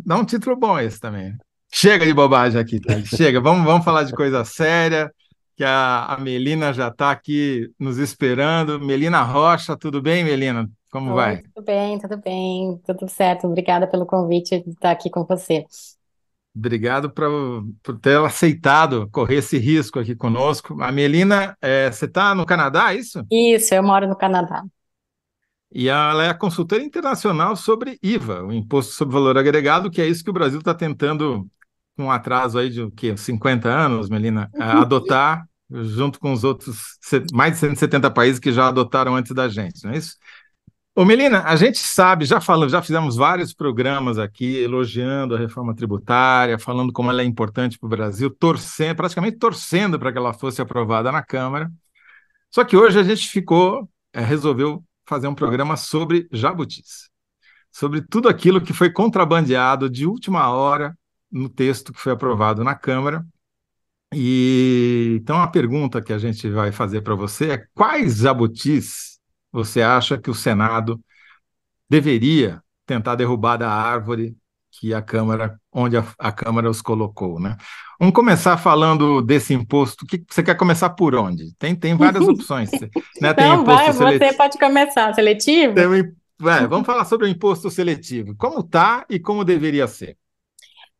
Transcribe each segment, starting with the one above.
Dá um título bom esse também. Chega de bobagem aqui, Thales. Chega, vamos falar de coisa séria, que a Melina já está aqui nos esperando. Melina Rocha, tudo bem, Melina? Como Oi, vai? tudo certo. Obrigada pelo convite de estar aqui com você. Obrigado por ter aceitado correr esse risco aqui conosco. A Melina, você está no Canadá, é isso? Isso, eu moro no Canadá. E ela é a consultora internacional sobre IVA, o Imposto sobre Valor Agregado, que é isso que o Brasil está tentando, com um atraso aí de o quê? 50 anos, Melina, adotar, junto com os outros mais de 170 países que já adotaram antes da gente, não é isso? Ô, Melina, a gente sabe, já falamos, já fizemos vários programas aqui elogiando a reforma tributária, falando como ela é importante para o Brasil, torcendo, praticamente torcendo para que ela fosse aprovada na Câmara. Só que hoje a gente resolveu fazer um programa sobre jabutis, sobre tudo aquilo que foi contrabandeado de última hora no texto que foi aprovado na Câmara. E então a pergunta que a gente vai fazer para você é: quais jabutis você acha que o Senado deveria tentar derrubar da árvore que a Câmara, onde a Câmara os colocou, né? Vamos começar falando desse imposto. Você quer começar por onde? Tem várias opções, né? Tem Não, imposto vai, você seletivo. pode começar. Seletivo? Vamos falar sobre o imposto seletivo. Como está e como deveria ser.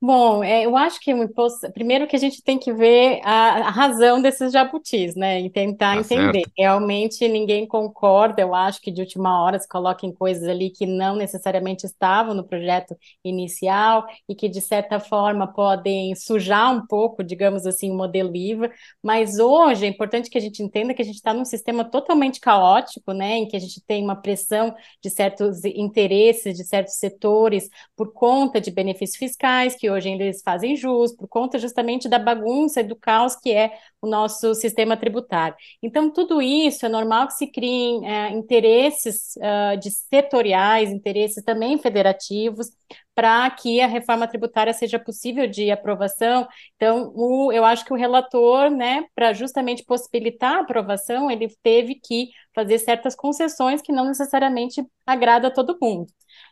Bom, eu acho que o imposto, primeiro que a gente tem que ver a razão desses jabutis, né? E tentar Tá entender. certo? Realmente ninguém concorda, eu acho que de última hora se colocam coisas ali que não necessariamente estavam no projeto inicial e que, de certa forma, podem sujar um pouco, digamos assim, o modelo IVA. Mas hoje é importante que a gente entenda que a gente está num sistema totalmente caótico, né? Em que a gente tem uma pressão de certos interesses, de certos setores por conta de benefícios fiscais, que hoje ainda eles fazem jus, por conta justamente da bagunça e do caos que é o nosso sistema tributário. Então, tudo isso é normal que se criem interesses de setoriais, interesses também federativos, para que a reforma tributária seja possível de aprovação. Então, eu acho que o relator, né, para justamente possibilitar a aprovação, ele teve que fazer certas concessões que não necessariamente agrada a todo mundo.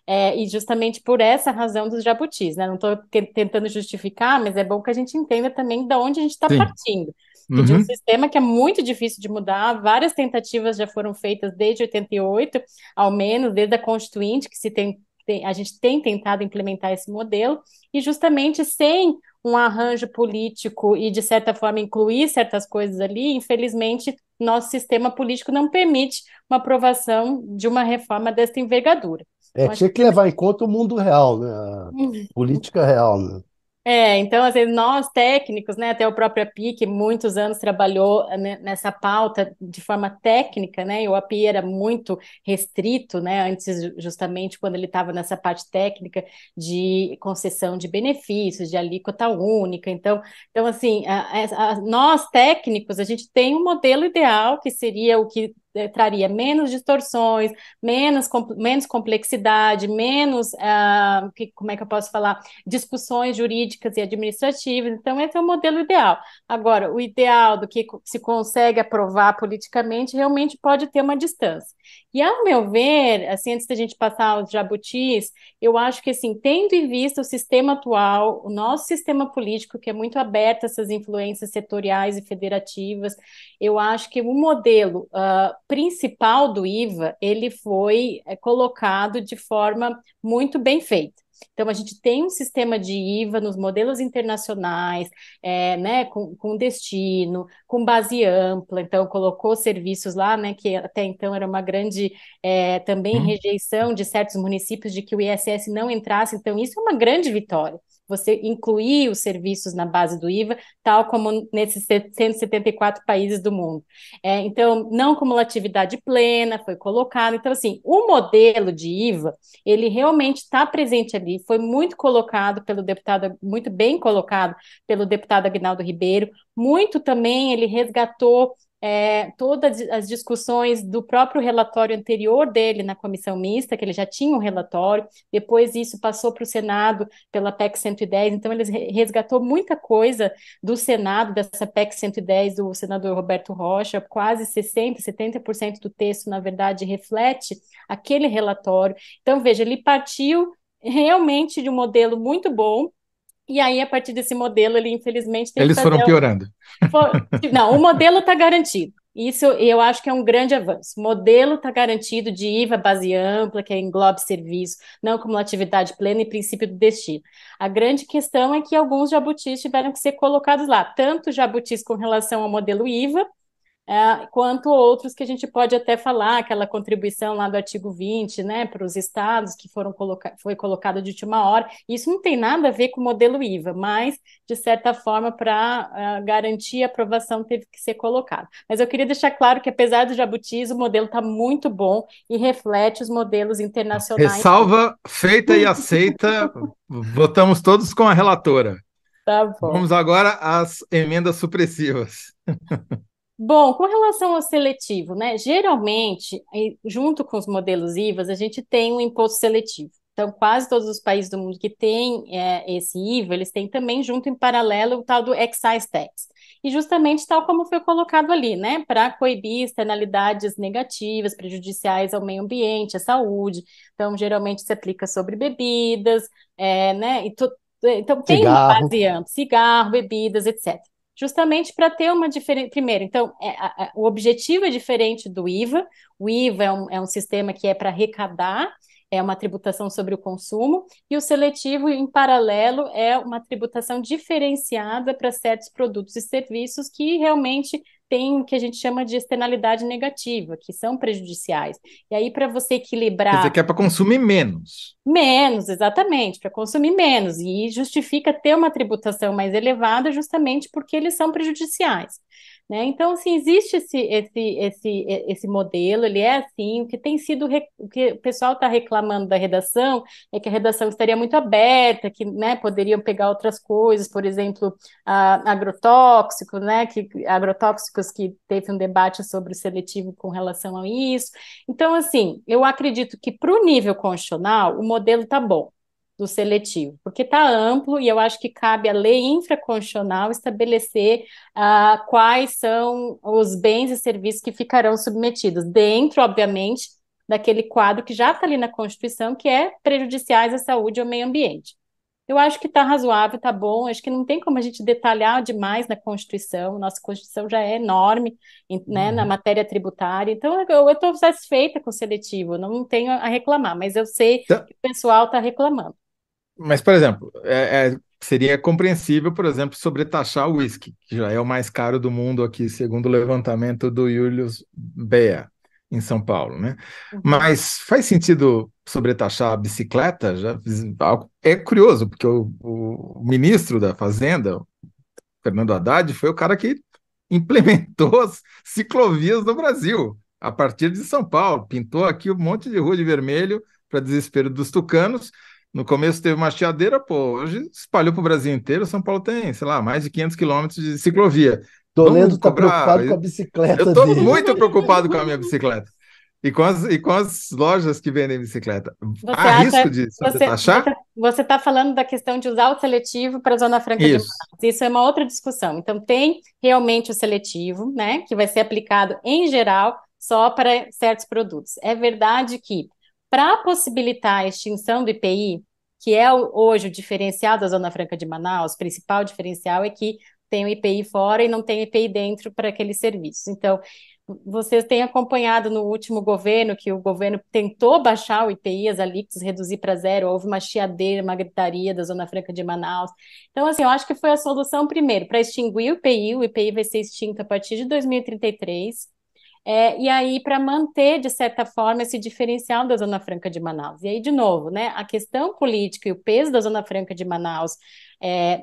E justamente por essa razão dos jabutis, né? Não estou tentando justificar, mas é bom que a gente entenda também de onde a gente está Sim. partindo. Que de um Uhum. sistema que é muito difícil de mudar, várias tentativas já foram feitas desde 88, ao menos, desde a Constituinte, que a gente tem tentado implementar esse modelo, e justamente sem um arranjo político e, de certa forma, incluir certas coisas ali, infelizmente, nosso sistema político não permite uma aprovação de uma reforma desta envergadura. Então, acho Tinha que levar em conta o mundo real, né? A que política real, né? então, assim, nós técnicos, né, até o próprio API, que muitos anos trabalhou nessa pauta de forma técnica, né, e o API era muito restrito, né, antes justamente quando ele estava nessa parte técnica de concessão de benefícios, de alíquota única. Então assim, nós técnicos, a gente tem um modelo ideal que seria o que traria menos distorções, menos complexidade, menos, como é que eu posso falar? Discussões jurídicas e administrativas. Então, esse é o modelo ideal. Agora, o ideal do que se consegue aprovar politicamente realmente pode ter uma distância. E, ao meu ver, assim, antes da gente passar aos jabutis, eu acho que, assim, tendo em vista o sistema atual, o nosso sistema político, que é muito aberto a essas influências setoriais e federativas, eu acho que o modelo principal do IVA, ele foi colocado de forma muito bem feita. Então, a gente tem um sistema de IVA nos modelos internacionais, né, com destino, com base ampla, então colocou serviços lá, né, que até então era uma grande também Hum. rejeição de certos municípios de que o ISS não entrasse, então isso é uma grande vitória. Você incluir os serviços na base do IVA, tal como nesses 174 países do mundo. Então, não cumulatividade plena foi colocado. Então, assim, o modelo de IVA ele realmente está presente ali, foi muito colocado pelo deputado, muito bem colocado pelo deputado Aguinaldo Ribeiro, muito também ele resgatou todas as discussões do próprio relatório anterior dele na comissão mista, que ele já tinha um relatório, depois isso passou para o Senado pela PEC 110, então ele resgatou muita coisa do Senado, dessa PEC 110 do senador Roberto Rocha, quase 60, 70% do texto, na verdade, reflete aquele relatório. Então, veja, ele partiu realmente de um modelo muito bom, e aí, a partir desse modelo, ele infelizmente tem que Eles fazer. foram piorando. Não, o modelo está garantido. Isso eu acho que é um grande avanço. O modelo está garantido de IVA base ampla, que englobe serviço, não acumulatividade plena e princípio do destino. A grande questão é que alguns jabutis tiveram que ser colocados lá, tanto jabutis com relação ao modelo IVA, quanto outros que a gente pode até falar, aquela contribuição lá do artigo 20, né, para os estados que foi colocado de última hora. Isso não tem nada a ver com o modelo IVA, mas, de certa forma, para garantir a aprovação, teve que ser colocado. Mas eu queria deixar claro que, apesar do jabutis, o modelo está muito bom e reflete os modelos internacionais. Ressalva feita e aceita. Votamos todos com a relatora. Tá bom. Vamos agora às emendas supressivas. Bom, com relação ao seletivo, né? Geralmente, junto com os modelos IVAs, a gente tem um imposto seletivo. Então, quase todos os países do mundo que têm esse IVA, eles têm também, junto em paralelo, o tal do excise tax. E justamente tal como foi colocado ali, né? Para coibir externalidades negativas, prejudiciais ao meio ambiente, à saúde. Então, geralmente se aplica sobre bebidas, né? Então, tem uma Cigarro. base ampla, cigarro, bebidas, etc. Justamente para ter uma diferença. Primeiro, então, o objetivo é diferente do IVA. O IVA é um sistema que é para arrecadar, é uma tributação sobre o consumo, e o seletivo, em paralelo, é uma tributação diferenciada para certos produtos e serviços que realmente têm o que a gente chama de externalidade negativa, que são prejudiciais. E aí, para você Quer dizer equilibrar. que é para consumir menos. Menos, exatamente, para consumir menos. E justifica ter uma tributação mais elevada justamente porque eles são prejudiciais. Né? Então, assim, existe esse modelo, ele é assim, o que tem sido, o que o pessoal está reclamando da redação é que a redação estaria muito aberta, que, né, poderiam pegar outras coisas, por exemplo, agrotóxicos, né, agrotóxicos que teve um debate sobre o seletivo com relação a isso. Então, assim, eu acredito que para o nível constitucional, o modelo está bom do seletivo, porque está amplo e eu acho que cabe à lei infraconstitucional estabelecer quais são os bens e serviços que ficarão submetidos, dentro, obviamente, daquele quadro que já está ali na Constituição, que é prejudiciais à saúde e ao meio ambiente. Eu acho que está razoável, está bom. Acho que não tem como a gente detalhar demais na Constituição. Nossa Constituição já é enorme, né, na matéria tributária. Então, eu estou satisfeita com o seletivo, não tenho a reclamar, mas eu sei Então, que o pessoal está reclamando. mas, por exemplo, seria compreensível, por exemplo, sobretaxar o uísque, que já é o mais caro do mundo aqui, segundo o levantamento do Julius Baer, em São Paulo, né? Uhum. Mas faz sentido sobretaxar a bicicleta? É curioso, porque o ministro da Fazenda, Fernando Haddad, foi o cara que implementou as ciclovias no Brasil, a partir de São Paulo. Pintou aqui um monte de rua de vermelho para desespero dos tucanos. No começo teve uma chiadeira, pô, hoje espalhou para o Brasil inteiro. São Paulo tem, sei lá, mais de 500 quilômetros de ciclovia. Toledo Vamos está cobrar. preocupado com a Eu bicicleta estou dele. muito preocupado com a minha bicicleta e com as lojas que vendem bicicleta. Você Há risco acha, de você sobretaxar? você está falando da questão de usar o seletivo para a Zona Franca de Isso. Manaus. Isso é uma outra discussão. Então, tem realmente o seletivo, né, que vai ser aplicado em geral só para certos produtos. É verdade que, para possibilitar a extinção do IPI, que é hoje o diferencial da Zona Franca de Manaus, o principal diferencial é que tem o IPI fora e não tem IPI dentro para aqueles serviços. Então, vocês têm acompanhado no último governo que o governo tentou baixar o IPI, as alíquotas, reduzir para zero, houve uma chiadeira, uma gritaria da Zona Franca de Manaus. Então, assim, eu acho que foi a solução primeiro para extinguir o IPI vai ser extinto a partir de 2033. E aí, para manter, de certa forma, esse diferencial da Zona Franca de Manaus. E aí, de novo, né, a questão política e o peso da Zona Franca de Manaus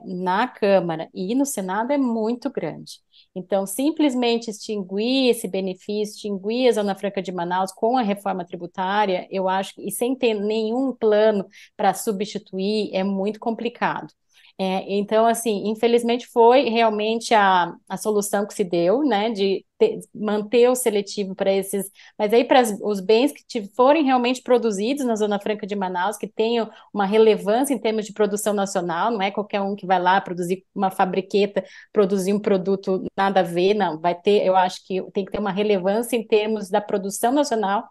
na Câmara e no Senado é muito grande. Então, simplesmente extinguir esse benefício, extinguir a Zona Franca de Manaus com a reforma tributária, eu acho, e sem ter nenhum plano para substituir, é muito complicado. Então, assim, infelizmente foi realmente a solução que se deu, né, de manter o seletivo para esses, mas aí para os bens que forem realmente produzidos na Zona Franca de Manaus, que tenham uma relevância em termos de produção nacional, não é qualquer um que vai lá produzir uma fabriqueta, produzir um produto nada a ver, não, vai ter, eu acho que tem que ter uma relevância em termos da produção nacional,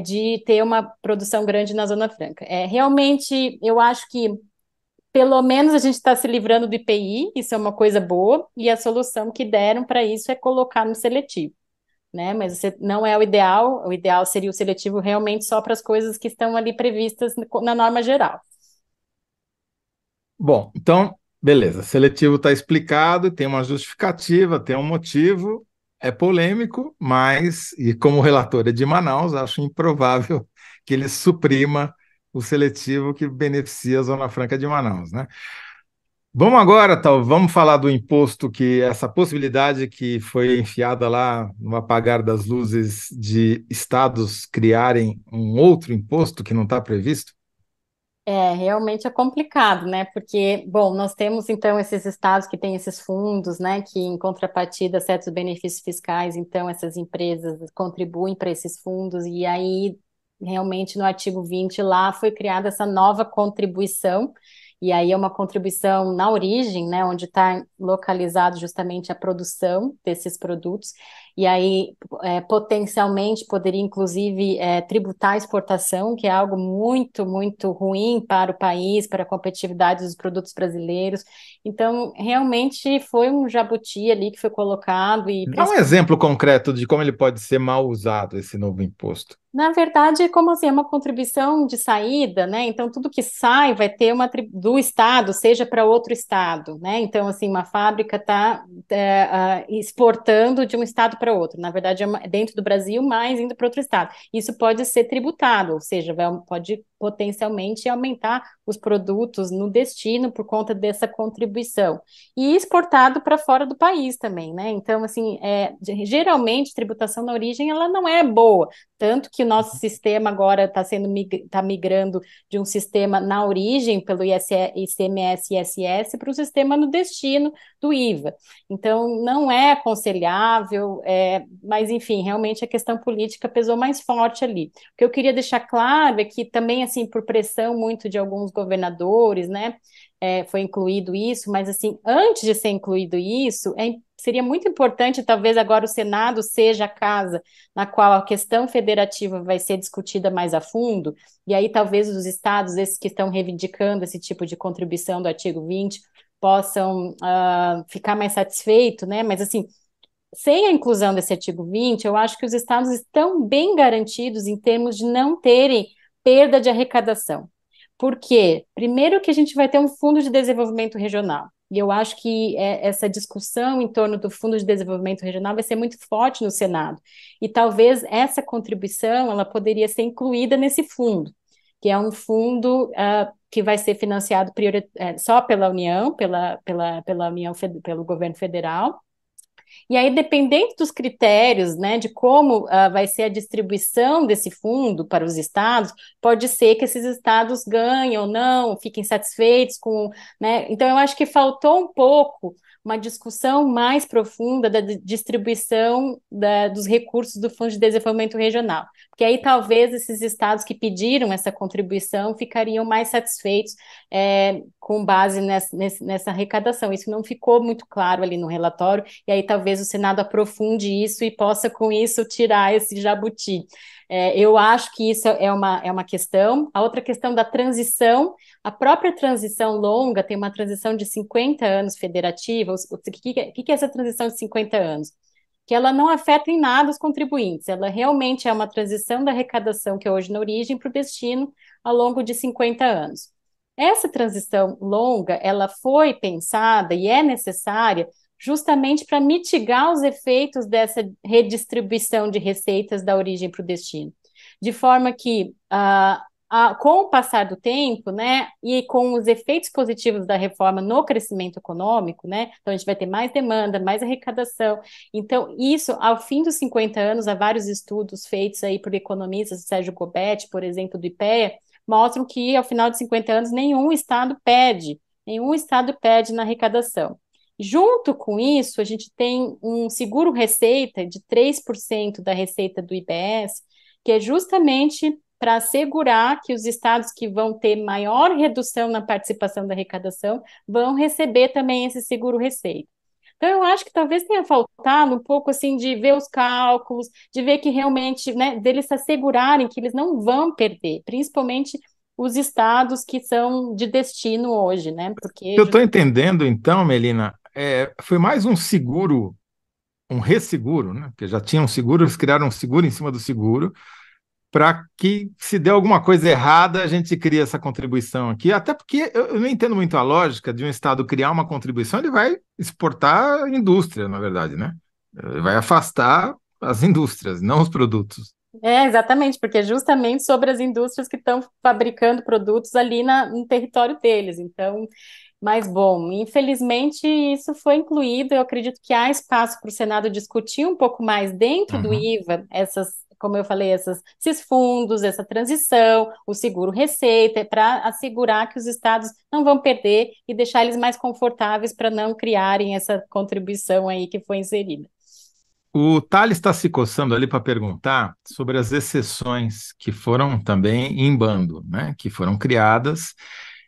de ter uma produção grande na Zona Franca. Realmente, eu acho que pelo menos a gente está se livrando do IPI, isso é uma coisa boa, e a solução que deram para isso é colocar no seletivo, né? Mas não é o ideal seria o seletivo realmente só para as coisas que estão ali previstas na norma geral. Bom, então, beleza. Seletivo está explicado, tem uma justificativa, tem um motivo, é polêmico, mas, e como relator é de Manaus, acho improvável que ele suprima o seletivo que beneficia a Zona Franca de Manaus, né? Vamos agora, vamos falar do imposto que essa possibilidade que foi enfiada lá no apagar das luzes de estados criarem um outro imposto que não está previsto. Realmente é complicado, né? Porque, bom, nós temos então esses estados que têm esses fundos, né? Que em contrapartida certos benefícios fiscais, então essas empresas contribuem para esses fundos, e aí realmente no artigo 20 lá foi criada essa nova contribuição, e aí é uma contribuição na origem, né? Onde está localizado justamente a produção desses produtos, e aí potencialmente poderia, inclusive, tributar a exportação, que é algo muito, muito ruim para o país, para a competitividade dos produtos brasileiros. Então, realmente foi um jabuti ali que foi colocado e Dá um exemplo concreto de como ele pode ser mal usado, esse novo imposto. na verdade, como assim, é uma contribuição de saída, né? Então, tudo que sai vai ter do Estado, seja para outro Estado, né? Então, assim, uma fábrica está exportando de um Estado para outro. Na verdade, dentro do Brasil, mas indo para outro Estado. Isso pode ser tributado, ou seja, pode potencialmente aumentar os produtos no destino por conta dessa contribuição. E exportado para fora do país também, né? Então, assim, geralmente, tributação na origem, ela não é boa. Tanto que o nosso sistema agora está migrando de um sistema na origem, pelo ICMS e ISS, para o sistema no destino do IVA. Então, não é aconselhável, mas, enfim, realmente a questão política pesou mais forte ali. O que eu queria deixar claro é que também, assim, por pressão muito de alguns governadores, né, foi incluído isso, mas, assim, antes de ser incluído isso, seria muito importante, talvez agora o Senado seja a casa na qual a questão federativa vai ser discutida mais a fundo, e aí talvez os estados, esses que estão reivindicando esse tipo de contribuição do artigo 20, possam ficar mais satisfeitos, né? Mas assim, sem a inclusão desse artigo 20, eu acho que os estados estão bem garantidos em termos de não terem perda de arrecadação. Por quê? Primeiro que a gente vai ter um fundo de desenvolvimento regional. E eu acho que essa discussão em torno do Fundo de Desenvolvimento Regional vai ser muito forte no Senado. E talvez essa contribuição ela poderia ser incluída nesse fundo, que é um fundo que vai ser financiado só pela União, pela União, pelo governo federal. E aí, dependendo dos critérios, né, de como vai ser a distribuição desse fundo para os estados, pode ser que esses estados ganhem ou não, fiquem satisfeitos com, né? Então, eu acho que faltou um pouco uma discussão mais profunda da distribuição dos recursos do Fundo de Desenvolvimento Regional. Porque aí talvez esses estados que pediram essa contribuição ficariam mais satisfeitos com base nessa arrecadação. Isso não ficou muito claro ali no relatório, e aí talvez o Senado aprofunde isso e possa, com isso, tirar esse jabuti. Eu acho que isso é uma questão. A outra questão da transição, a própria transição longa tem uma transição de 50 anos federativa. O que é essa transição de 50 anos? Que ela não afeta em nada os contribuintes, ela realmente é uma transição da arrecadação que é hoje na origem para o destino ao longo de 50 anos. Essa transição longa, ela foi pensada e é necessária justamente para mitigar os efeitos dessa redistribuição de receitas da origem para o destino. De forma que, com o passar do tempo, né, e com os efeitos positivos da reforma no crescimento econômico, né, então a gente vai ter mais demanda, mais arrecadação. Então, isso, ao fim dos 50 anos, há vários estudos feitos aí por economistas, Sérgio Gobetti, por exemplo, do IPEA, mostram que, ao final de 50 anos, nenhum estado perde na arrecadação. Junto com isso, a gente tem um seguro-receita de 3% da receita do IBS, que é justamente para assegurar que os estados que vão ter maior redução na participação da arrecadação vão receber também esse seguro-receita. Então, eu acho que talvez tenha faltado um pouco assim de ver os cálculos, de ver que realmente, né, deles se assegurarem que eles não vão perder, principalmente os estados que são de destino hoje, né? Porque Eu estou entendendo, então, Melina, foi mais um seguro, um resseguro, né? Porque já tinha um seguro, eles criaram um seguro em cima do seguro, para que se der alguma coisa errada, a gente cria essa contribuição aqui. Até porque eu não entendo muito a lógica de um Estado criar uma contribuição, ele vai exportar a indústria, na verdade, né? Ele vai afastar as indústrias, não os produtos. exatamente, porque é justamente sobre as indústrias que estão fabricando produtos ali no território deles. Então, mas bom, infelizmente isso foi incluído. Eu acredito que há espaço para o Senado discutir um pouco mais dentro do Uhum. IVA, como eu falei, esses fundos, essa transição, o seguro-receita, para assegurar que os estados não vão perder e deixar eles mais confortáveis para não criarem essa contribuição aí que foi inserida. O Thales está se coçando ali para perguntar sobre as exceções que foram também em bando, né? Que foram criadas.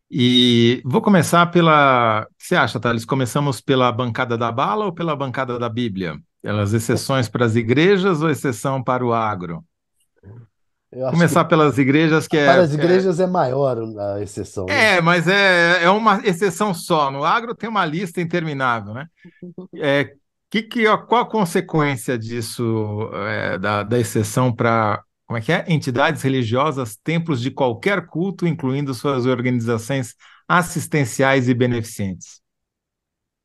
E vou começar pela. O que você acha, Thales? Começamos pela bancada da bala ou pela bancada da Bíblia? Pelas exceções para as igrejas ou exceção para o agro? Eu acho que Começar pelas igrejas, que para as igrejas é maior a exceção, né? mas é uma exceção só. No agro tem uma lista interminável, né? É, qual a consequência disso, da exceção para, como é que é? Entidades religiosas, templos de qualquer culto, incluindo suas organizações assistenciais e beneficentes?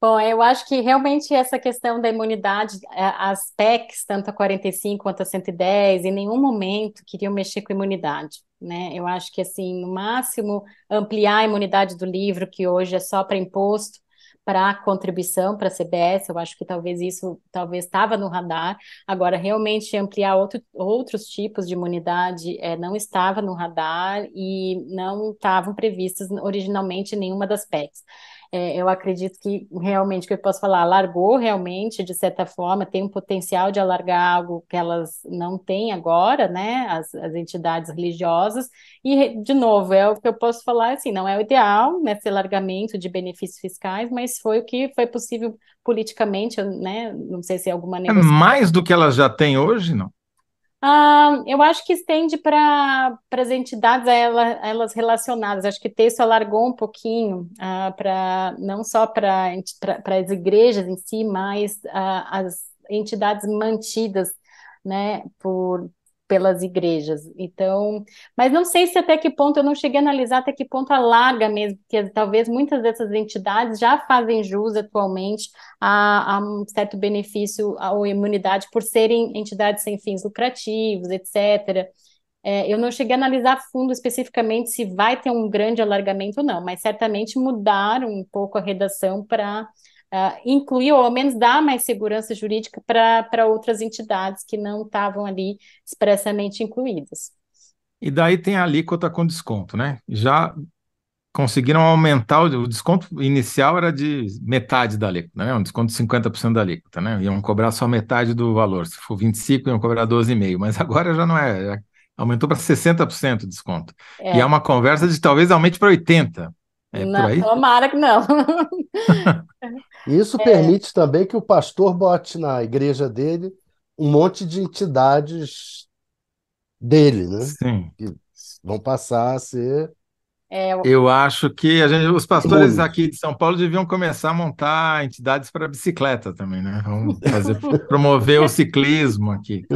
Bom, eu acho que realmente essa questão da imunidade, as PECs, tanto a 45 quanto a 110, em nenhum momento queriam mexer com a imunidade, né? Eu acho que, assim, no máximo, ampliar a imunidade do livro, que hoje é só para imposto, para contribuição para a CBS, eu acho que talvez isso talvez estava no radar. Agora, realmente ampliar outros tipos de imunidade não estava no radar e não estavam previstas originalmente em nenhuma das PECs. Eu acredito que realmente, que eu posso falar, alargou realmente, de certa forma, tem um potencial de alargar algo que elas não têm agora, né, as entidades religiosas, e, de novo, é o que eu posso falar, assim, não é o ideal, nesse alargamento de benefícios fiscais, mas foi o que foi possível politicamente, né, não sei se é alguma É negociação. mais do que elas já têm hoje, não? Eu acho que estende para as entidades a elas relacionadas. Acho que o texto alargou um pouquinho para não só para as igrejas em si, mas as entidades mantidas, né, pelas igrejas. Então, mas não sei se até que ponto, eu não cheguei a analisar até que ponto alarga mesmo, porque talvez muitas dessas entidades já fazem jus atualmente a um certo benefício ou imunidade por serem entidades sem fins lucrativos, etc. Eu não cheguei a analisar a fundo especificamente se vai ter um grande alargamento ou não, mas certamente mudaram um pouco a redação para incluir, ou ao menos dar mais segurança jurídica para outras entidades que não estavam ali expressamente incluídas. E daí tem a alíquota com desconto, né? Já conseguiram aumentar o desconto inicial era de metade da alíquota, né? Um desconto de 50% da alíquota, né? Iam cobrar só metade do valor. Se for 25, iam cobrar 12,5, mas agora já não é, aumentou para 60% de desconto. E há É, uma conversa de talvez aumente para 80. É por aí? tomara que não. E isso permite também que o pastor bote na igreja dele um monte de entidades dele, né? Sim. Que vão passar a ser É, Eu acho que os pastores imunes. aqui de São Paulo deviam começar a montar entidades para bicicleta também, né? Vamos promover o ciclismo aqui.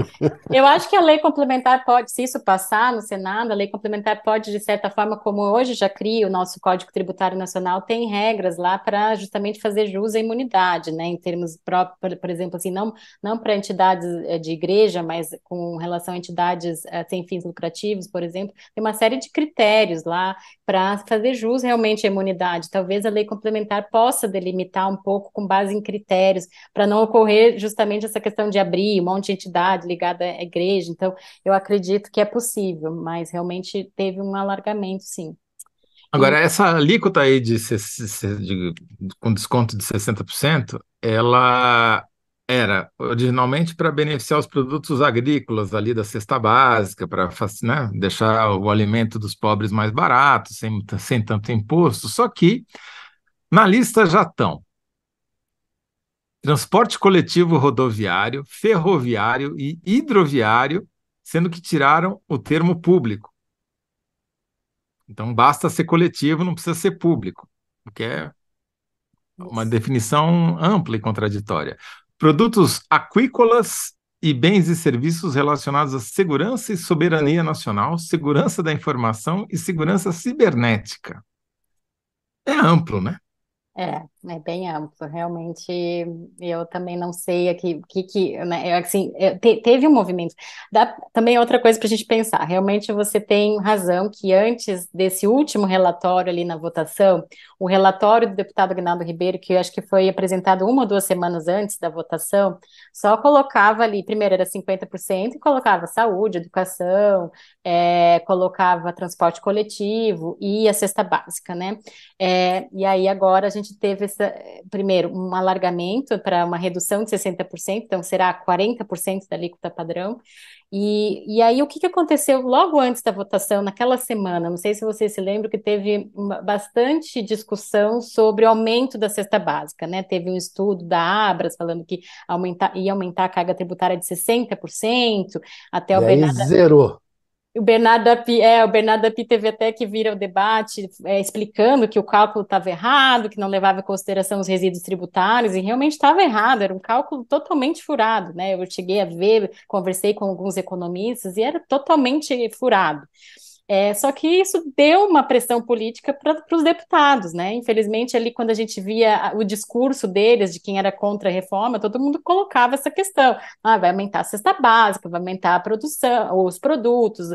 eu acho que a lei complementar pode, se isso passar no Senado, a lei complementar pode, de certa forma, como hoje já cria o nosso Código Tributário Nacional, tem regras lá para justamente fazer jus à imunidade, né? Em termos próprios, por exemplo, assim, não para entidades de igreja, mas com relação a entidades sem fins lucrativos, por exemplo, tem uma série de critérios lá para fazer jus realmente à imunidade. Talvez a lei complementar possa delimitar um pouco com base em critérios para não ocorrer justamente essa questão de abrir um monte de entidade ligada à igreja. Então, eu acredito que é possível, mas realmente teve um alargamento, sim. E Agora, essa alíquota aí com desconto de 60%, ela era originalmente para beneficiar os produtos agrícolas ali da cesta básica, para, né, deixar o alimento dos pobres mais barato, sem tanto imposto. Só que na lista transporte coletivo rodoviário, ferroviário e hidroviário, sendo que tiraram o termo público. Então, basta ser coletivo, não precisa ser público, o que é uma Isso. definição ampla e contraditória. Produtos aquícolas e bens e serviços relacionados à segurança e soberania nacional, segurança da informação e segurança cibernética. É amplo, né? É bem amplo, realmente. Eu também não sei aqui o né, assim, teve um movimento. Também outra coisa para a gente pensar. Realmente você tem razão que antes desse último relatório ali na votação, o relatório do deputado Aguinaldo Ribeiro, que eu acho que foi apresentado 1 ou 2 semanas antes da votação, só colocava ali, primeiro era 50% e colocava saúde, educação, colocava transporte coletivo e a cesta básica, né? E aí agora a gente teve primeiro um alargamento para uma redução de 60%, então será 40% da alíquota padrão. E aí o que aconteceu logo antes da votação, naquela semana? Não sei se você se lembra que teve bastante discussão sobre o aumento da cesta básica, né? Teve um estudo da Abras falando que ia aumentar a carga tributária de 60%, até E aí zerou. O Bernardo Api teve até que vir ao debate explicando que o cálculo estava errado, que não levava em consideração os resíduos tributários, e realmente estava errado, era um cálculo totalmente furado, né? Eu cheguei a ver, conversei com alguns economistas e era totalmente furado. Só que isso deu uma pressão política para os deputados, né? Infelizmente, ali, quando a gente via o discurso deles, de quem era contra a reforma, todo mundo colocava essa questão. Vai aumentar a cesta básica, vai aumentar a produção, os produtos,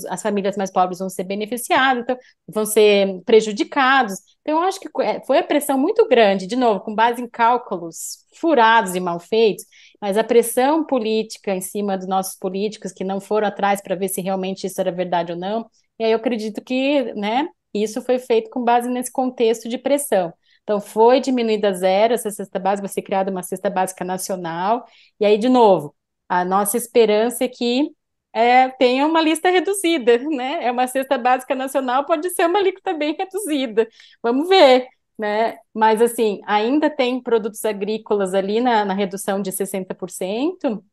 as famílias mais pobres vão ser beneficiadas, então, vão ser prejudicados. Então, eu acho que foi a pressão muito grande, de novo, com base em cálculos furados e mal feitos, mas a pressão política em cima dos nossos políticos que não foram atrás para ver se realmente isso era verdade ou não, e aí eu acredito que, né, isso foi feito com base nesse contexto de pressão. Então, foi diminuída a zero essa cesta básica, vai ser criada uma cesta básica nacional, e aí, de novo, a nossa esperança é que tenha uma lista reduzida, né? É uma cesta básica nacional, pode ser uma alíquota bem reduzida. Vamos ver, né? Mas, assim, ainda tem produtos agrícolas ali na redução de 60%,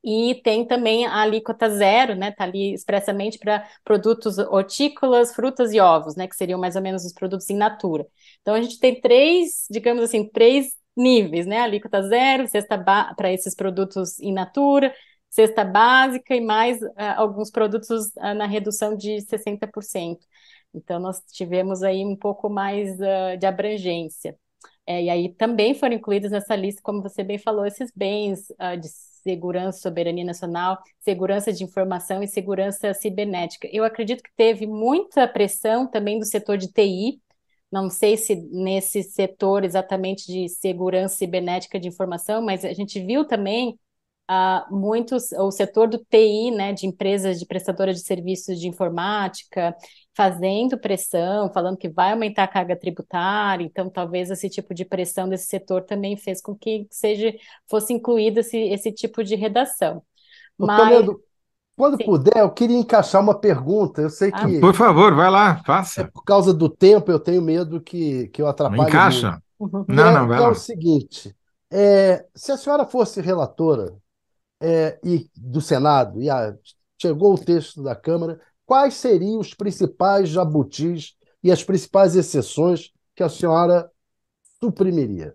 e tem também a alíquota zero, né? Tá ali expressamente para produtos hortícolas, frutas e ovos, né? Que seriam mais ou menos os produtos in natura. Então, a gente tem digamos assim, três níveis, né? Alíquota zero, para esses produtos in natura, cesta básica e mais alguns produtos na redução de 60%. Então, nós tivemos aí um pouco mais de abrangência. E aí também foram incluídos nessa lista, como você bem falou, esses bens de segurança, soberania nacional, segurança de informação e segurança cibernética. Eu acredito que teve muita pressão também do setor de TI, não sei se nesse setor exatamente de segurança cibernética de informação, mas a gente viu também o setor do TI, né, de empresas de prestadoras de serviços de informática, fazendo pressão, falando que vai aumentar a carga tributária, então talvez esse tipo de pressão desse setor também fez com que fosse incluído esse tipo de redação. Ô, Mas, Toledo, quando sim, puder, eu queria encaixar uma pergunta. Eu sei que Por favor, vai lá, faça. por causa do tempo eu tenho medo que eu atrapalhe muito. Encaixa. Não, não, vai Que é o lá. seguinte: se a senhora fosse relatora e do Senado e chegou o texto da Câmara, quais seriam os principais jabutis e as principais exceções que a senhora suprimiria?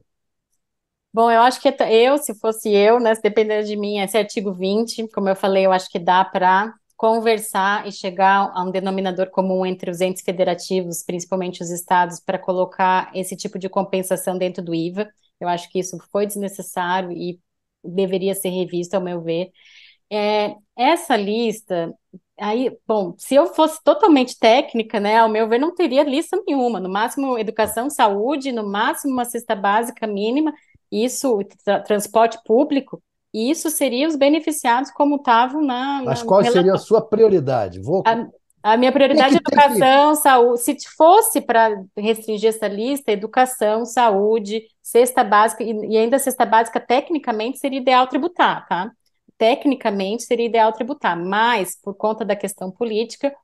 bom, eu acho que se fosse eu, né, se depender de mim, esse artigo 20, como eu falei, eu acho que dá para conversar e chegar a um denominador comum entre os entes federativos, principalmente os estados, para colocar esse tipo de compensação dentro do IVA. Eu acho que isso foi desnecessário e deveria ser revisto, ao meu ver. Essa lista, aí, bom, se eu fosse totalmente técnica, né, ao meu ver, não teria lista nenhuma. No máximo, educação, saúde, no máximo, uma cesta básica mínima, isso, transporte público, e isso seria os beneficiados como estavam Mas no qual seria a relatório. sua prioridade? A minha prioridade é Tem que. educação, saúde. Se fosse para restringir essa lista, educação, saúde, cesta básica, e ainda a cesta básica, tecnicamente, seria ideal tributar, tá? Tecnicamente, seria ideal tributar, mas por conta da questão política,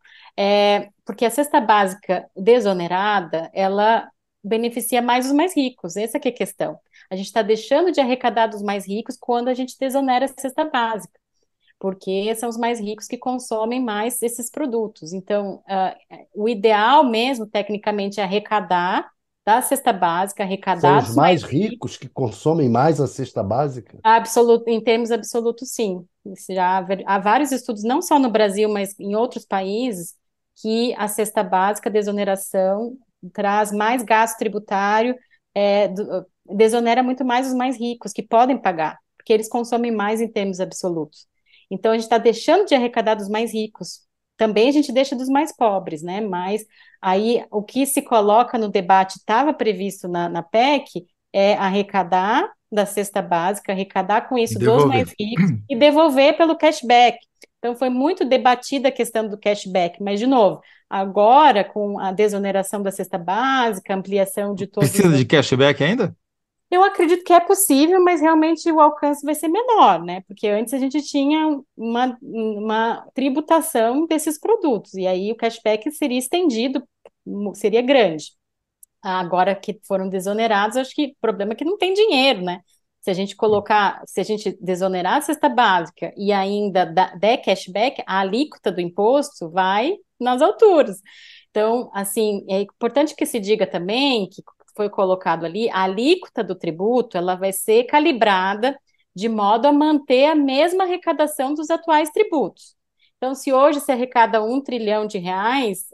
porque a cesta básica desonerada, ela beneficia mais os mais ricos, essa que é a questão. A gente está deixando de arrecadar dos mais ricos quando a gente desonera a cesta básica, porque são os mais ricos que consomem mais esses produtos. Então, o ideal mesmo, tecnicamente, é arrecadar da cesta básica, São arrecadar os dos mais mais ricos. ricos que consomem mais a cesta básica? Absoluto, em termos absolutos, sim. Isso já há vários estudos, não só no Brasil, mas em outros países, que a cesta básica, desoneração, traz mais gasto tributário, desonera muito mais os mais ricos, que podem pagar, porque eles consomem mais em termos absolutos. Então, a gente está deixando de arrecadar dos mais ricos. Também a gente deixa dos mais pobres, né? Mas aí o que se coloca no debate, estava previsto na PEC, é arrecadar da cesta básica, arrecadar com E isso dos devolver. mais ricos e devolver pelo cashback. Então, foi muito debatida a questão do cashback, mas, de novo, agora, com a desoneração da cesta básica, ampliação de todos Precisa de cashback ainda? eu acredito que é possível, mas realmente o alcance vai ser menor, né? Porque antes a gente tinha uma tributação desses produtos, e aí o cashback seria estendido, seria grande. Agora que foram desonerados, acho que o problema é que não tem dinheiro, né? Se a gente desonerar a cesta básica e ainda der cashback, a alíquota do imposto vai nas alturas. Então, assim, é importante que se diga também que foi colocado ali, a alíquota do tributo, ela vai ser calibrada de modo a manter a mesma arrecadação dos atuais tributos. Então, se hoje se arrecada R$ 1 trilhão,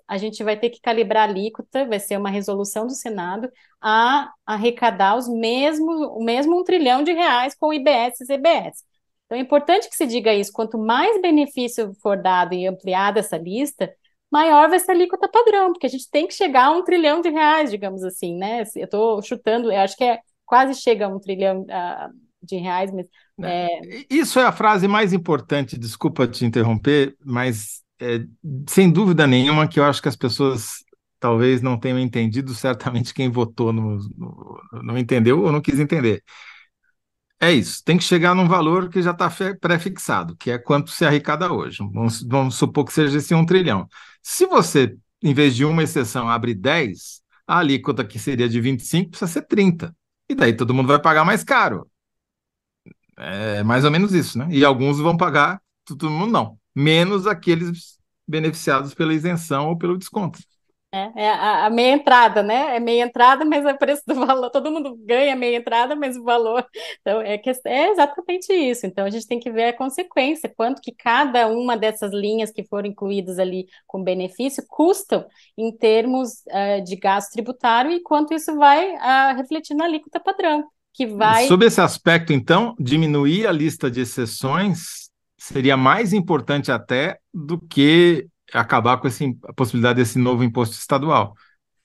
a gente vai ter que calibrar a alíquota, vai ser uma resolução do Senado, a arrecadar o mesmo R$ 1 trilhão com IBS e CBS. Então, é importante que se diga isso, quanto mais benefício for dado e ampliada essa lista, maior vai ser a alíquota padrão, porque a gente tem que chegar a R$ 1 trilhão, digamos assim, né? Eu estou chutando, eu acho que quase chega a R$ 1 trilhão de reais, mas Né? Isso é a frase mais importante, desculpa te interromper, mas sem dúvida nenhuma que eu acho que as pessoas talvez não tenham entendido, certamente quem votou não entendeu ou não quis entender. É isso, tem que chegar num valor que já está pré-fixado, que é quanto se arrecada hoje. Vamos supor que seja esse 1 trilhão. Se você, em vez de uma exceção, abre 10, a alíquota que seria de 25 precisa ser 30. E daí todo mundo vai pagar mais caro. É mais ou menos isso, né? E alguns vão pagar, todo mundo não. Menos aqueles beneficiados pela isenção ou pelo desconto. é a meia entrada, né? É meia entrada, mas é o preço do valor. Todo mundo ganha meia entrada, mas o valor. Então, é exatamente isso. Então, a gente tem que ver a consequência, quanto que cada uma dessas linhas que foram incluídas ali com benefício custam em termos de gasto tributário e quanto isso vai refletir na alíquota padrão, que vai. Sob esse aspecto, então, diminuir a lista de exceções seria mais importante até do que acabar com a possibilidade desse novo imposto estadual,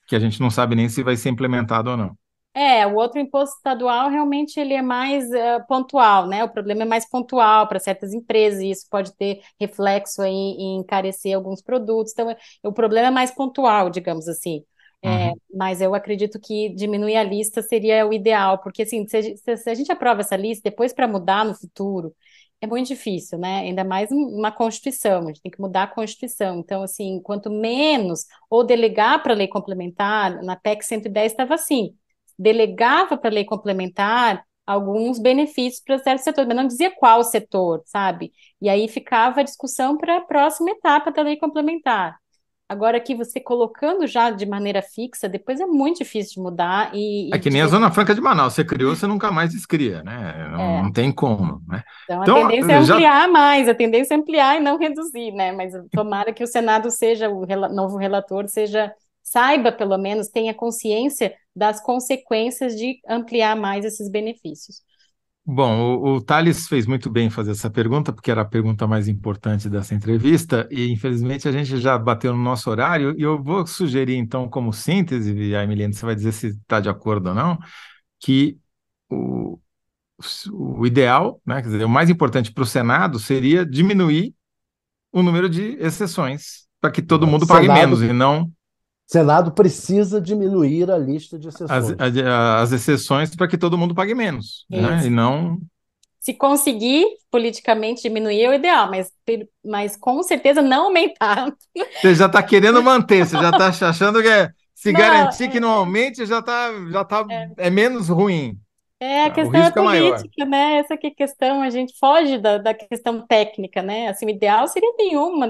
que a gente não sabe nem se vai ser implementado ou não. O outro imposto estadual realmente ele é mais pontual, né? O problema é mais pontual para certas empresas, e isso pode ter reflexo aí em encarecer alguns produtos. Então, o problema é mais pontual, digamos assim. Uhum. Mas eu acredito que diminuir a lista seria o ideal, porque assim, se a gente aprova essa lista, depois para mudar no futuro, é muito difícil, né? Ainda mais uma Constituição, a gente tem que mudar a Constituição. Então, assim, quanto menos, ou delegar para lei complementar, na PEC 110 estava assim, delegava para a lei complementar alguns benefícios para certo setor, mas não dizia qual setor, sabe? E aí ficava a discussão para a próxima etapa da lei complementar. Agora aqui você colocando já de maneira fixa, depois é muito difícil de mudar É que nem a Zona Franca de Manaus, você criou, você nunca mais descria, né? Não tem como, né? então a Então, tendência é já ampliar mais, a tendência é ampliar e não reduzir, né? Mas tomara que o Senado seja, novo relator, saiba pelo menos, tenha consciência das consequências de ampliar mais esses benefícios. Bom, o Thales fez muito bem em fazer essa pergunta, porque era a pergunta mais importante dessa entrevista, e infelizmente a gente já bateu no nosso horário, e eu vou sugerir, então, como síntese, e a Emiliano, você vai dizer se está de acordo ou não, que o, o ideal, né, quer dizer, o mais importante para o Senado seria diminuir o número de exceções, para que todo mundo pague menos, Senado, e não Senado precisa diminuir a lista de as, exceções. as exceções para que todo mundo pague menos, né, e Isso. não. Se conseguir politicamente diminuir é o ideal, mas com certeza não aumentar. Você já está querendo manter, você já está achando que se Não, garantir que não aumente, é menos ruim. É, a tá? O questão é risco é maior. política, né? Essa que é a questão, a gente foge da questão técnica, né? Assim, o ideal seria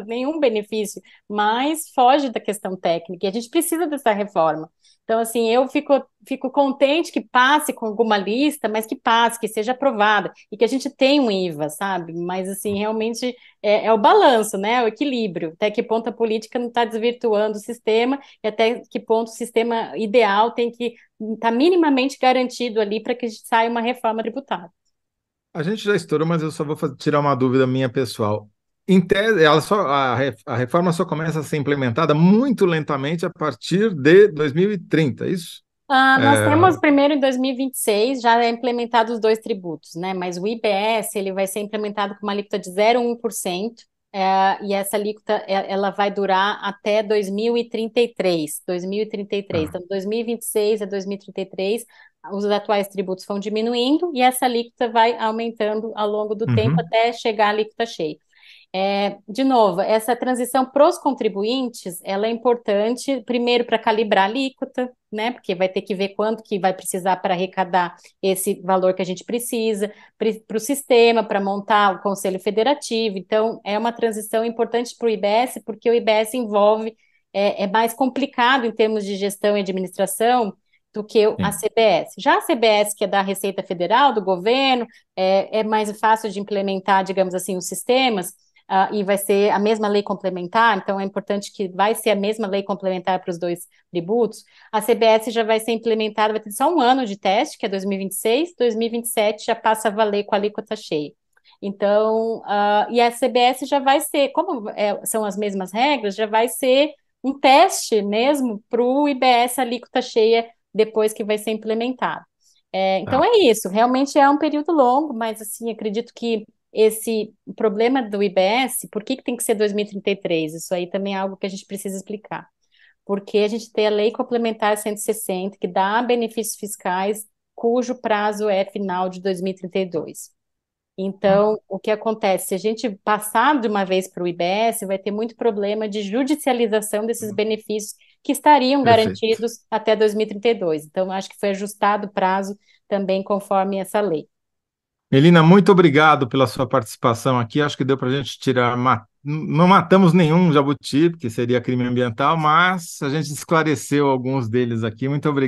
nenhum benefício, mas foge da questão técnica, e a gente precisa dessa reforma. Então, assim, fico contente que passe com alguma lista, mas que passe, que seja aprovada, e que a gente tenha um IVA, sabe? Mas, assim, realmente é o balanço, né? O equilíbrio, até que ponto a política não está desvirtuando o sistema, e até que ponto o sistema ideal tem que está minimamente garantido ali para que saia uma reforma tributária. A gente já estourou, mas eu só vou tirar uma dúvida minha pessoal. Em tese, a reforma só começa a ser implementada muito lentamente a partir de 2030, é isso? Nós temos É, primeiro em 2026, já é implementado os dois tributos, né? Mas o IBS ele vai ser implementado com uma alíquota de 0,1%, e essa alíquota ela vai durar até 2033. 2033. tá. Então, 2026 a 2033, os atuais tributos vão diminuindo e essa alíquota vai aumentando ao longo do tempo Uhum, até chegar à alíquota cheia. De novo, essa transição para os contribuintes, ela é importante, primeiro, para calibrar a alíquota, né? Porque vai ter que ver quanto que vai precisar para arrecadar esse valor que a gente precisa, para o sistema, para montar o Conselho Federativo. Então, é uma transição importante para o IBS, porque o IBS envolve, é mais complicado em termos de gestão e administração do que a sim. CBS. Já a CBS, que é da Receita Federal, do governo, é mais fácil de implementar, digamos assim, os sistemas, e vai ser a mesma lei complementar, então é importante que vai ser a mesma lei complementar para os dois tributos. A CBS já vai ser implementada, vai ter só um ano de teste, que é 2026, 2027 já passa a valer com a alíquota cheia. Então, e a CBS já vai ser, como são as mesmas regras, já vai ser um teste mesmo para o IBS alíquota cheia depois que vai ser implementado. Então Tá. é isso, realmente é um período longo, mas assim, acredito que esse problema do IBS, por que tem que ser 2033? Isso aí também é algo que a gente precisa explicar. Porque a gente tem a Lei Complementar 160, que dá benefícios fiscais, cujo prazo é final de 2032. Ah, Então, o que acontece? Se a gente passar de uma vez para o IBS, vai ter muito problema de judicialização desses benefícios que estariam perfeito. garantidos até 2032. Então, acho que foi ajustado o prazo também conforme essa lei. Melina, muito obrigado pela sua participação aqui. Acho que deu para a gente tirar. Não matamos nenhum jabuti, porque seria crime ambiental, mas a gente esclareceu alguns deles aqui. Muito obrigado.